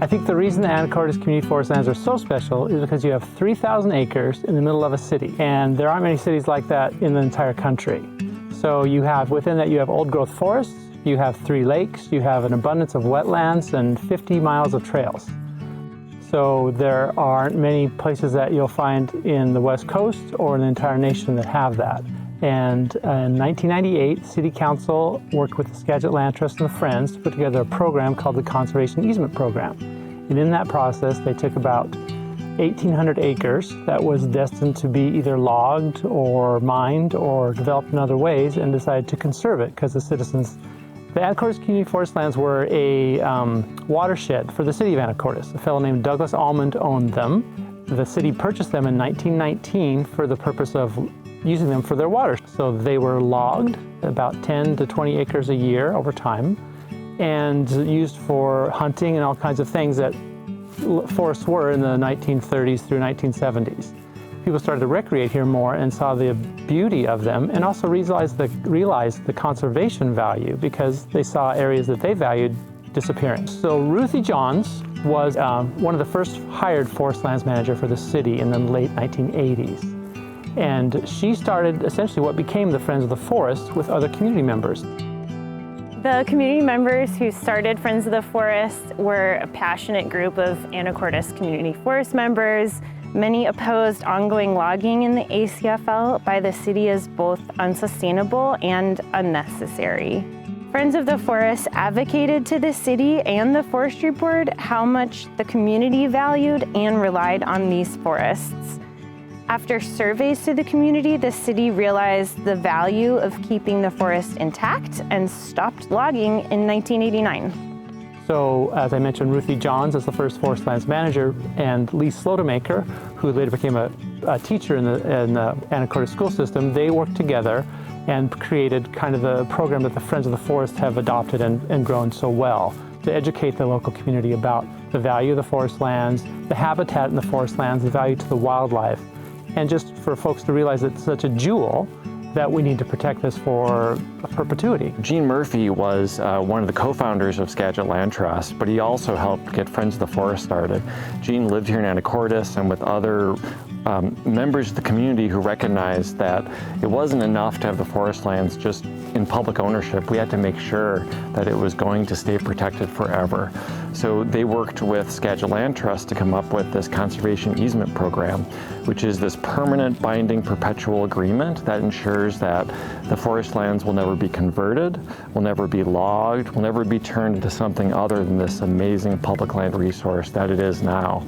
I think the reason the Anacortes community forest lands are so special is because you have 3,000 acres in the middle of a city, and there aren't many cities like that in the entire country. So you have, within that, you have old growth forests, you have 3 lakes, you have an abundance of wetlands, and 50 miles of trails. So there aren't many places that you'll find in the West Coast or in the entire nation that have that. And in 1998, City Council worked with the Skagit Land Trust and the Friends to put together a program called the Conservation Easement Program. And in that process, they took about 1,800 acres that was destined to be either logged or mined or developed in other ways, and decided to conserve it because the citizens. The Anacortes community forest lands were a watershed for the City of Anacortes. A fellow named Douglas Almond owned them. The city purchased them in 1919 for the purpose of using them for their water. So they were logged, about 10 to 20 acres a year over time, and used for hunting and all kinds of things that forests were in the 1930s through 1970s. People started to recreate here more and saw the beauty of them, and also realized the conservation value because they saw areas that they valued disappearing. So Ruthie Johns was one of the first hired forest lands manager for the city in the late 1980s. And she started essentially what became the Friends of the Forest with other community members. The community members who started Friends of the Forest were a passionate group of Anacortes community forest members. Many opposed ongoing logging in the ACFL by the city as both unsustainable and unnecessary. Friends of the Forest advocated to the city and the Forestry Board how much the community valued and relied on these forests. After surveys to the community, the city realized the value of keeping the forest intact and stopped logging in 1989. So, as I mentioned, Ruthie Johns is the first forest lands manager, and Lee Slotemaker, who later became a teacher in the Anacortes school system, they worked together and created kind of the program that the Friends of the Forest have adopted and grown so well to educate the local community about the value of the forest lands, the habitat in the forest lands, the value to the wildlife, and just for folks to realize it's such a jewel that we need to protect this for perpetuity. Gene Murphy was one of the co-founders of Skagit Land Trust, but he also helped get Friends of the Forest started. Gene lived here in Anacortes and with other members of the community who recognized that it wasn't enough to have the forest lands just in public ownership. We had to make sure that it was going to stay protected forever. So they worked with Skagit Land Trust to come up with this conservation easement program, which is this permanent binding perpetual agreement that ensures that the forest lands will never be converted, will never be logged, will never be turned into something other than this amazing public land resource that it is now.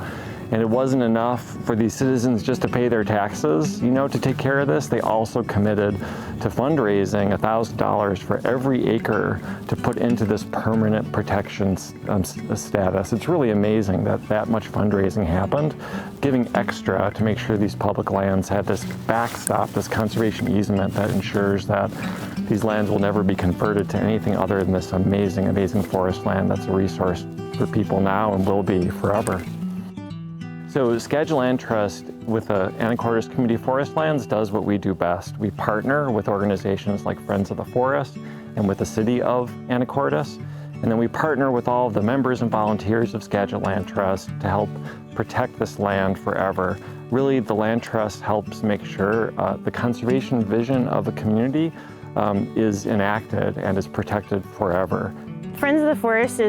And it wasn't enough for these citizens just to pay their taxes, to take care of this. They also committed to fundraising $1,000 for every acre to put into this permanent protection status. It's really amazing that that much fundraising happened, giving extra to make sure these public lands had this backstop, this conservation easement that ensures that these lands will never be converted to anything other than this amazing, amazing forest land that's a resource for people now and will be forever. So Skagit Land Trust with the Anacortes Community Forest Lands does what we do best. We partner with organizations like Friends of the Forest and with the City of Anacortes, and then we partner with all of the members and volunteers of Skagit Land Trust to help protect this land forever. Really, the Land Trust helps make sure the conservation vision of a community is enacted and is protected forever. Friends of the Forest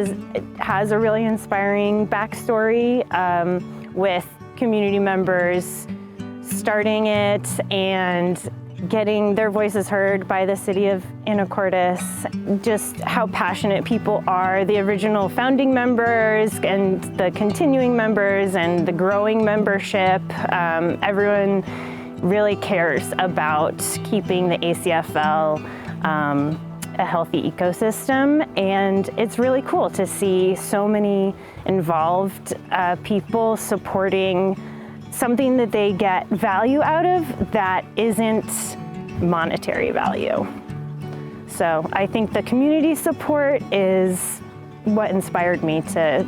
has a really inspiring backstory with community members starting it and getting their voices heard by the City of Anacortes, just how passionate people are, the original founding members and the continuing members and the growing membership. Everyone really cares about keeping the ACFL a healthy ecosystem, and it's really cool to see so many involved people supporting something that they get value out of that isn't monetary value. So I think the community support is what inspired me to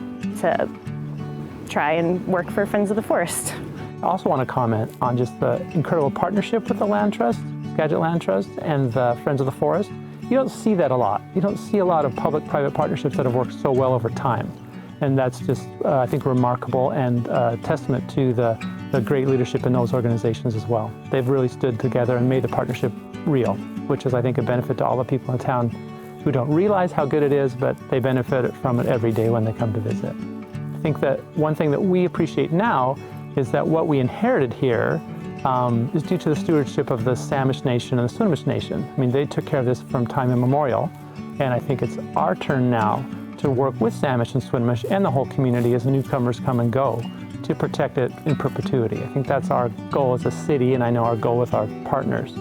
try and work for Friends of the Forest. I also want to comment on just the incredible partnership with the Land Trust, Skagit Land Trust, and the Friends of the Forest. You don't see that a lot. You don't see a lot of public-private partnerships that have worked so well over time. And that's just, I think, remarkable and testament to the great leadership in those organizations as well. They've really stood together and made the partnership real, which is, I think, a benefit to all the people in town who don't realize how good it is, but they benefit from it every day when they come to visit. I think that one thing that we appreciate now is that what we inherited here is due to the stewardship of the Samish Nation and the Swinomish Nation. I mean, they took care of this from time immemorial, and I think it's our turn now to work with Samish and Swinomish and the whole community as newcomers come and go to protect it in perpetuity. I think that's our goal as a city, and I know our goal with our partners.